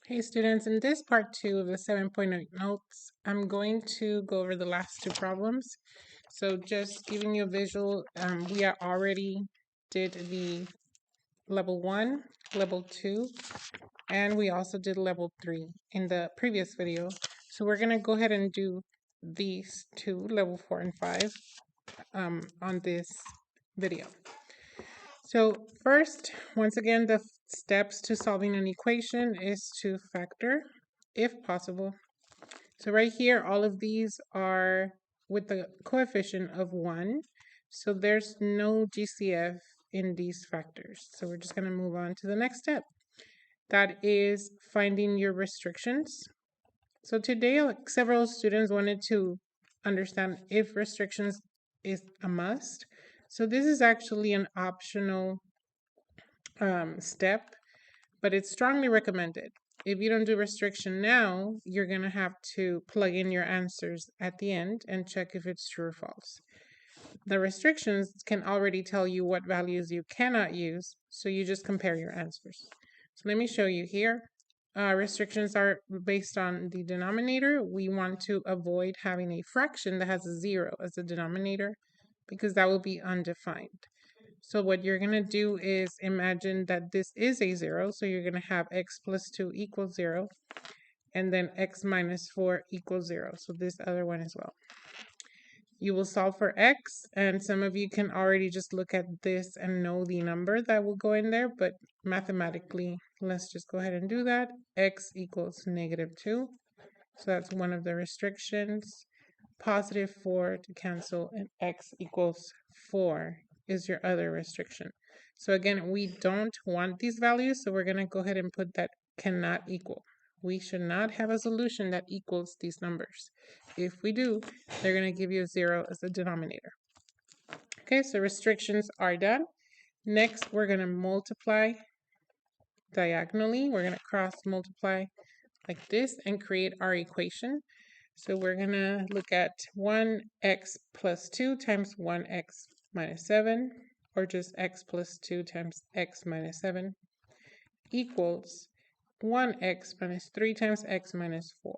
Hey students, in this part 2 of the 7.8 notes, I'm going to go over the last two problems. So just giving you a visual, we already did the level 1, level 2, and we also did level 3 in the previous video. So we're going to go ahead and do these two, level 4 and 5, on this video. So first, once again, the steps to solving an equation is to factor, if possible. So right here, all of these are with the coefficient of 1. So there's no GCF in these factors. So we're just going to move on to the next step. That is finding your restrictions. So today, several students wanted to understand if restrictions is a must. So this is actually an optional step, but it's strongly recommended. If you don't do restriction now, you're going to have to plug in your answers at the end and check if it's true or false. The restrictions can already tell you what values you cannot use, so you just compare your answers. So let me show you here. Restrictions are based on the denominator. We want to avoid having a fraction that has a 0 as a denominator because that will be undefined. So what you're going to do is imagine that this is a 0. So you're going to have x plus 2 equals 0. And then x minus 4 equals 0. So this other one as well. You will solve for x. And some of you can already just look at this and know the number that will go in there. But mathematically, let's just go ahead and do that. X equals negative 2. So that's one of the restrictions. Positive 4 to cancel. And x equals 4 is your other restriction. So again, we don't want these values, so we're going to go ahead and put that cannot equal. We should not have a solution that equals these numbers. If we do, they're going to give you a 0 as a denominator. Okay, so restrictions are done. Next, we're going to multiply diagonally. We're going to cross multiply like this and create our equation. So we're going to look at 1x plus 2 times 1x minus 7, or just x plus 2 times x minus 7, equals 1x minus 3 times x minus 4.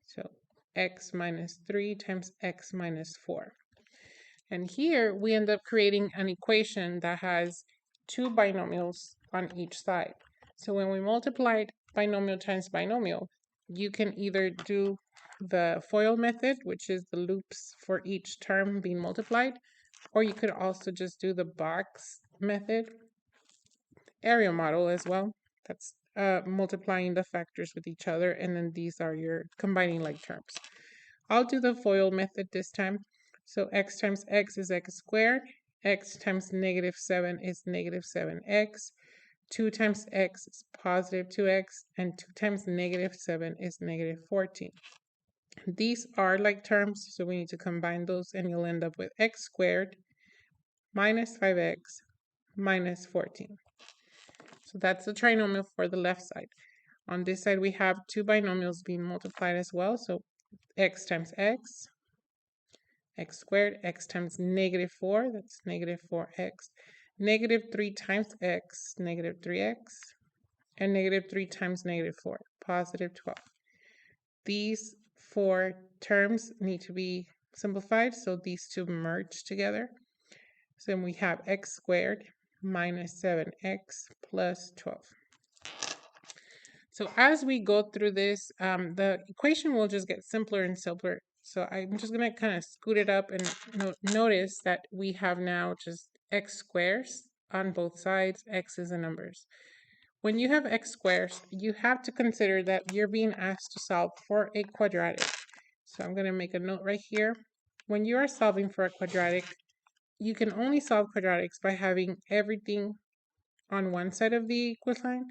So x minus 3 times x minus 4. And here we end up creating an equation that has two binomials on each side. So when we multiply binomial times binomial, you can either do the FOIL method, which is the loops for each term being multiplied, or you could also just do the box method, area model as well. That's multiplying the factors with each other, and then these are your combining like terms. I'll do the FOIL method this time. So x times x is x squared, x times negative 7 is negative 7x, 2 times x is positive 2x, and 2 times negative 7 is negative 14. These are like terms, so we need to combine those, and you'll end up with x squared minus 5x minus 14. So that's the trinomial for the left side. On this side, we have two binomials being multiplied as well. So x times x, x squared, x times negative 4, that's negative 4x, negative 3 times x, negative 3x, and negative 3 times negative 4, positive 12. These four terms need to be simplified, so these two merge together. So then we have x squared minus 7x plus 12. So as we go through this, the equation will just get simpler and simpler. So I'm just going to kind of scoot it up and notice that we have now just x squares on both sides, x's and numbers. When you have x squares, you have to consider that you're being asked to solve for a quadratic. So I'm going to make a note right here. When you are solving for a quadratic, you can only solve quadratics by having everything on one side of the equal sign,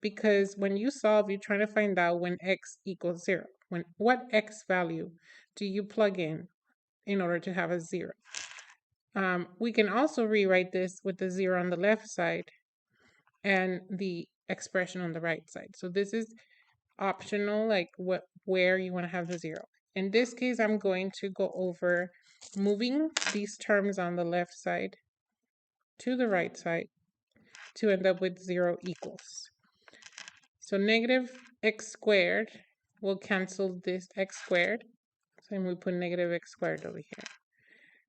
because when you solve, you're trying to find out when x equals 0. What x value do you plug in order to have a 0? We can also rewrite this with the 0 on the left side and the expression on the right side. So this is optional, like where you want to have the 0. In this case, I'm going to go over moving these terms on the left side to the right side to end up with 0 equals. So negative x squared will cancel this x squared. So we put negative x squared over here.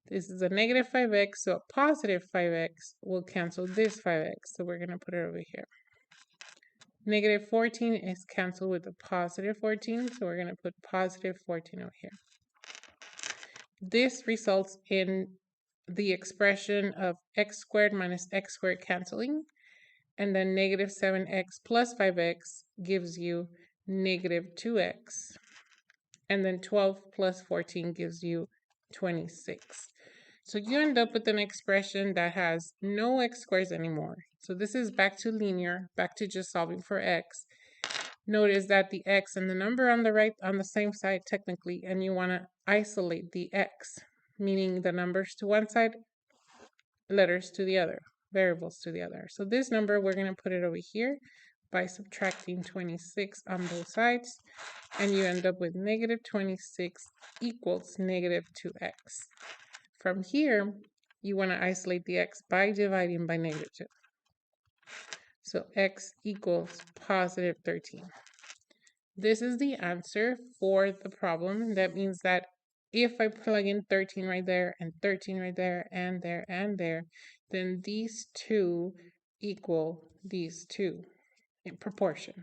This is a negative 5x, so a positive 5x will cancel this 5x. So we're going to put it over here. Negative 14 is canceled with a positive 14, so we're going to put positive 14 over here. This results in the expression of x squared minus x squared canceling, and then negative 7x plus 5x gives you negative 2x, and then 12 plus 14 gives you 26. So you end up with an expression that has no x squares anymore. So this is back to linear, back to just solving for x. Notice that the x and the number on the right, on the same side technically, and you want to isolate the x, meaning the numbers to one side, letters to the other, variables to the other. So this number, we're going to put it over here by subtracting 26 on both sides, and you end up with negative 26 equals negative 2x. From here, you want to isolate the x by dividing by negative 2. So x equals positive 13. This is the answer for the problem. That means that if I plug in 13 right there and 13 right there and there and there, then these two equal these two in proportion.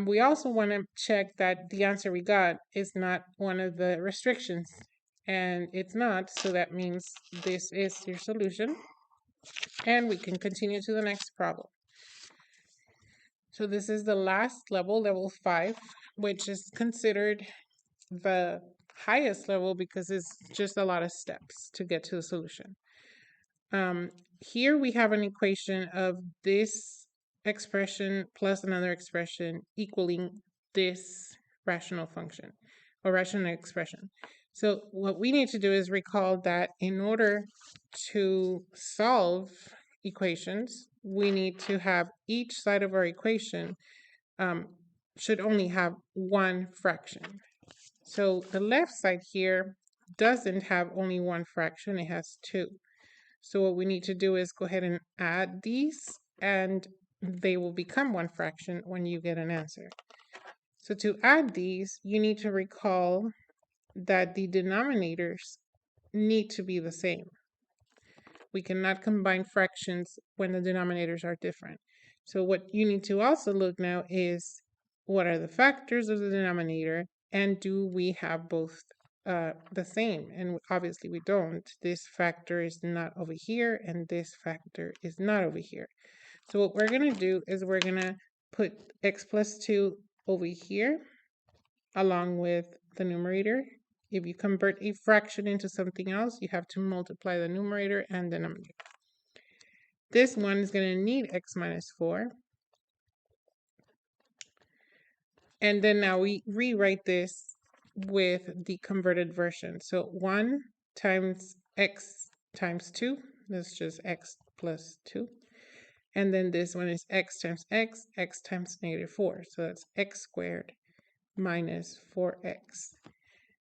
We also want to check that the answer we got is not one of the restrictions, and it's not, so that means this is your solution, and we can continue to the next problem. So this is the last level, level 5, which is considered the highest level because it's just a lot of steps to get to the solution. Here we have an equation of this expression plus another expression equaling this rational function or rational expression. So what we need to do is recall that in order to solve equations, we need to have each side of our equation should only have one fraction. So the left side here doesn't have only one fraction, it has two. So what we need to do is go ahead and add these, and they will become one fraction when you get an answer. So to add these, you need to recall that the denominators need to be the same. We cannot combine fractions when the denominators are different. So what you need to also look now is what are the factors of the denominator, and do we have both the same? And obviously we don't. This factor is not over here, and this factor is not over here. So what we're going to do is we're going to put x plus 2 over here along with the numerator. If you convert a fraction into something else, you have to multiply the numerator and denominator. This one is going to need x minus 4. And then now we rewrite this with the converted version. So 1 times x times 2. That's just x plus 2. And then this one is x times x times negative 4. So that's x squared minus 4x.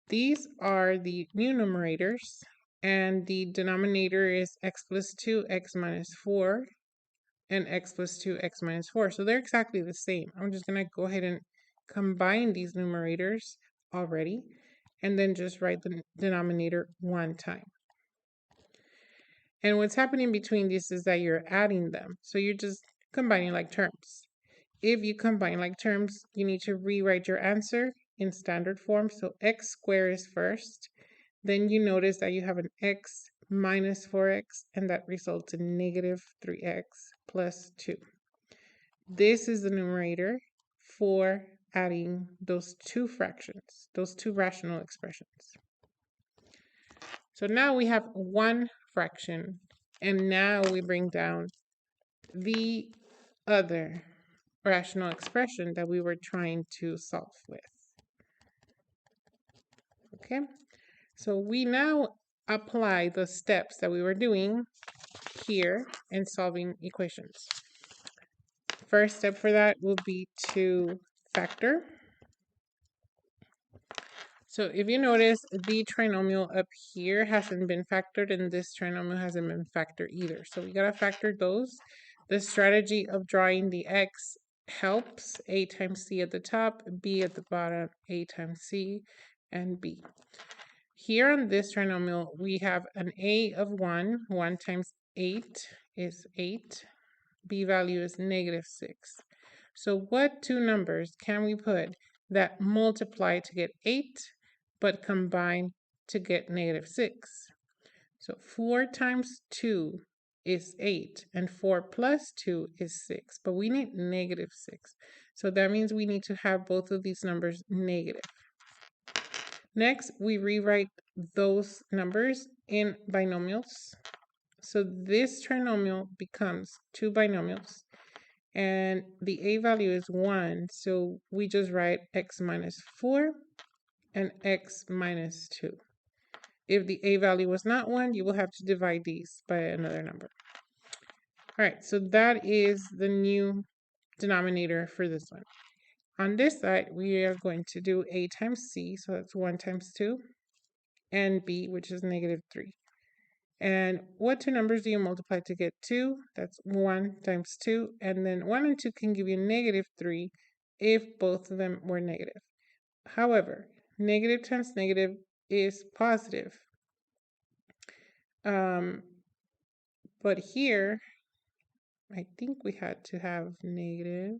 These are the new numerators, and the denominator is x plus 2, x minus 4, and x plus 2, x minus 4. So they're exactly the same. I'm just going to go ahead and combine these numerators already, and then just write the denominator one time. And what's happening between these is that you're adding them. So you're just combining like terms. If you combine like terms, you need to rewrite your answer in standard form. So x squared is first. Then you notice that you have an x minus 4x, and that results in negative 3x plus 2. This is the numerator for adding those two fractions, those two rational expressions. So now we have one fraction, and now we bring down the other rational expression that we were trying to solve with. Okay, so we now apply the steps that we were doing here in solving equations. First step for that will be to factor. So if you notice, the trinomial up here hasn't been factored, and this trinomial hasn't been factored either. So we gotta factor those. The strategy of drawing the x helps, a times c at the top, b at the bottom, a times c, and b. Here on this trinomial, we have an a of 1. 1 times 8 is 8. B value is -6. So what two numbers can we put that multiply to get 8, but combine to get -6? So 4 times 2 is 8, and 4 plus 2 is 6, but we need -6. So that means we need to have both of these numbers negative. Next, we rewrite those numbers in binomials. So this trinomial becomes two binomials, and the a value is 1, so we just write x minus 4 and x minus 2. If the a value was not 1, you will have to divide these by another number. All right, so that is the new denominator for this one. On this side, we are going to do a times c, so that's 1 times 2, and b, which is -3. And what two numbers do you multiply to get 2? That's 1 times 2, and then 1 and 2 can give you -3 if both of them were negative. However, negative times negative is positive. But here, I think we had to have negative.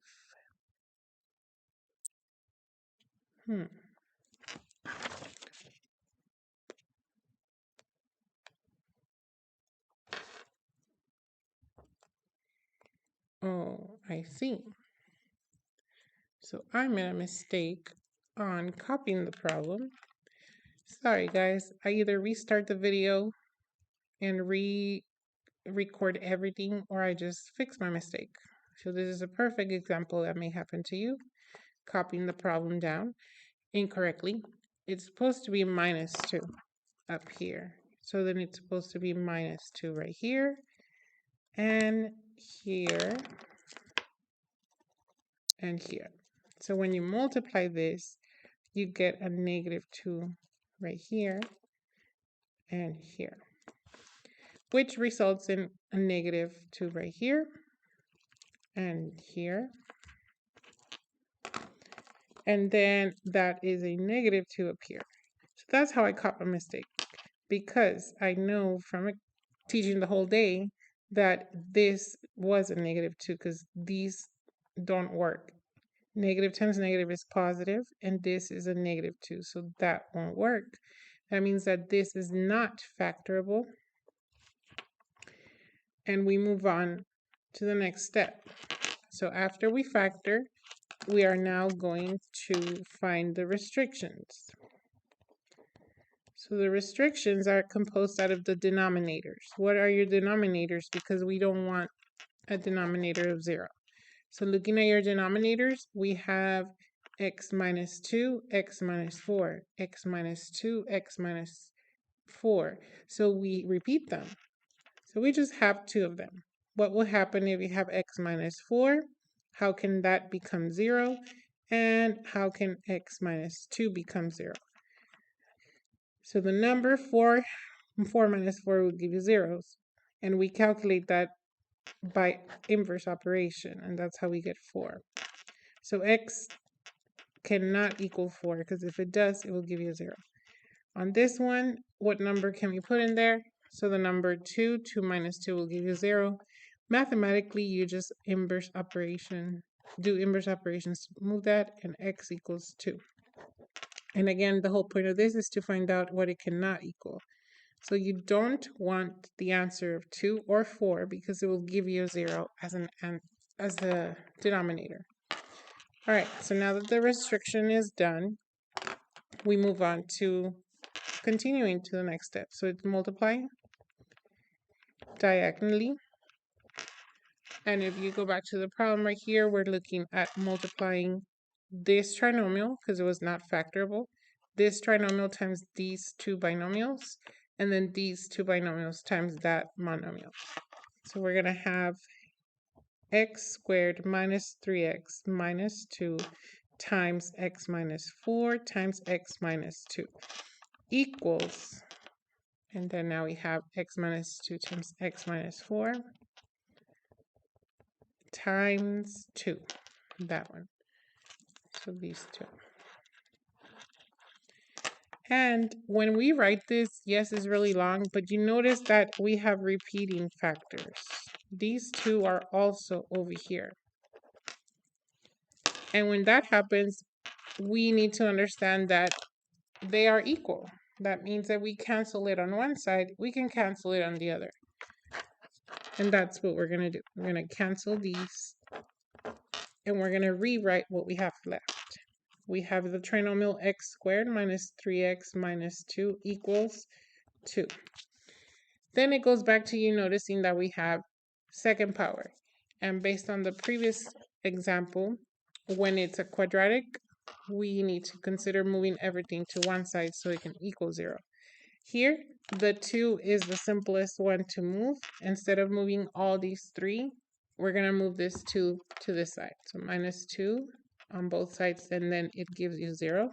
Oh, I see. So I made a mistake on copying the problem. Sorry, guys. I either restart the video and record everything, or I just fix my mistake. So this is a perfect example that may happen to you. Copying the problem down incorrectly. It's supposed to be -2 up here. So then it's supposed to be -2 right here and here and here. So when you multiply this, you get a -2 right here and here, which results in a -2 right here and here. And then that is a -2 up here. So that's how I caught my mistake, because I know from teaching the whole day that this was a -2 because these don't work. Negative times negative is positive, and this is a -2, so that won't work. That means that this is not factorable. And we move on to the next step. So after we factor, we are now going to find the restrictions. So the restrictions are composed out of the denominators. What are your denominators? Because we don't want a denominator of 0. So looking at your denominators, we have x minus 2, x minus 4, x minus 2, x minus 4. So we repeat them. So we just have 2 of them. What will happen if you have x minus 4? How can that become 0? And how can x minus 2 become 0? So the number 4 minus 4 would give you zeros. And we calculate that by inverse operation, and that's how we get 4. So x cannot equal 4, because if it does, it will give you a 0. On this one, what number can we put in there? So the number 2 minus 2 will give you 0. Mathematically, you just do inverse operations to move that, and x equals 2. And again, the whole point of this is to find out what it cannot equal. So you don't want the answer of 2 or 4 because it will give you a 0 as the denominator. All right, so now that the restriction is done, we move on to continuing to the next step. So it's multiply diagonally. And if you go back to the problem right here, we're looking at multiplying this trinomial because it was not factorable. This trinomial times these two binomials, and then these two binomials times that monomial. So we're going to have x squared minus 3x minus 2 times x minus 4 times x minus 2 equals, and then now we have x minus 2 times x minus 4 times 2. that one. So these two. And when we write this, yes, it's really long, but you notice that we have repeating factors. These two are also over here. And when that happens, we need to understand that they are equal. That means that we cancel it on one side, we can cancel it on the other. And that's what we're going to do. We're going to cancel these, and we're going to rewrite what we have left. We have the trinomial x squared minus 3x minus 2 equals 2. Then it goes back to you noticing that we have second power. And based on the previous example, when it's a quadratic, we need to consider moving everything to one side so it can equal 0. Here, the 2 is the simplest one to move. Instead of moving all these 3, we're going to move this 2 to this side. So minus 2 on both sides, and then it gives you 0.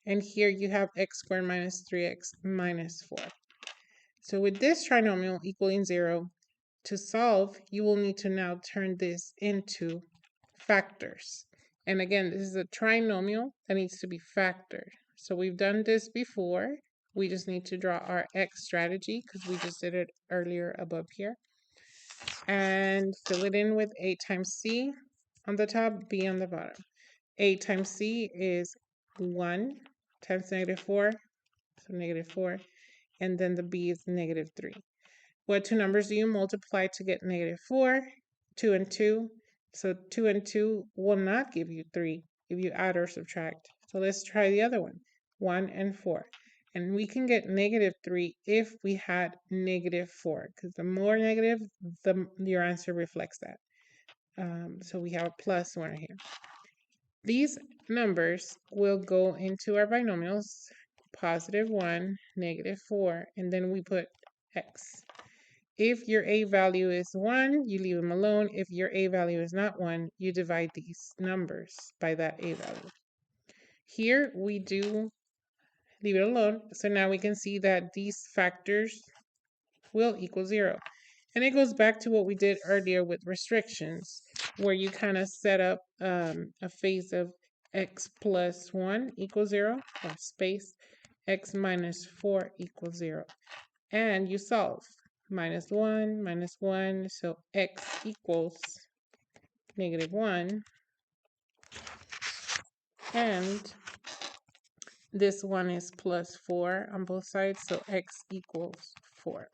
And here you have x squared minus 3x minus 4. So with this trinomial equaling 0, to solve, you will need to now turn this into factors. And again, this is a trinomial that needs to be factored. So we've done this before. We just need to draw our x strategy because we just did it earlier above here. And fill it in with a times c on the top, b on the bottom. A times c is 1 times -4, so -4. And then the b is -3. What two numbers do you multiply to get -4? 2 and 2. So 2 and 2 will not give you 3 if you add or subtract. So let's try the other one, 1 and 4. And we can get -3 if we had -4, because the more negative, your answer reflects that. So we have a +1 here. These numbers will go into our binomials, +1, -4, and then we put x. If your a value is 1, you leave them alone. If your a value is not 1, you divide these numbers by that a value. Here we do leave it alone. So now we can see that these factors will equal 0. And it goes back to what we did earlier with restrictions, where you kind of set up a phase of x plus 1 equals 0, or space x minus 4 equals 0. And you solve. -1, -1, so x equals -1. And this one is +4 on both sides, so x equals 4.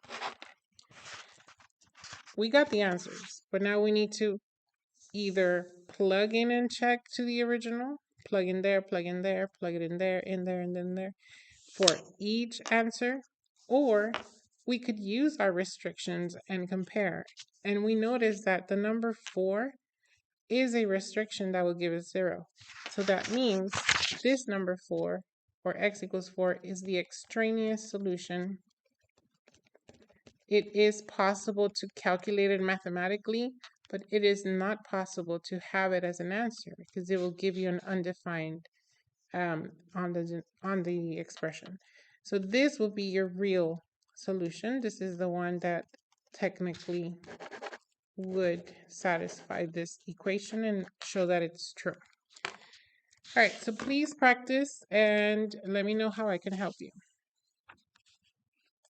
We got the answers, but now we need to either plug in and check to the original, plug in there, plug in there, plug it in there, and then there for each answer, or we could use our restrictions and compare. And we notice that the number 4 is a restriction that will give us 0. So that means this number 4, or x equals 4, is the extraneous solution. It is possible to calculate it mathematically, but it is not possible to have it as an answer because it will give you an undefined on the expression. So this will be your real solution. This is the one that technically would satisfy this equation and show that it's true. All right, so please practice and let me know how I can help you.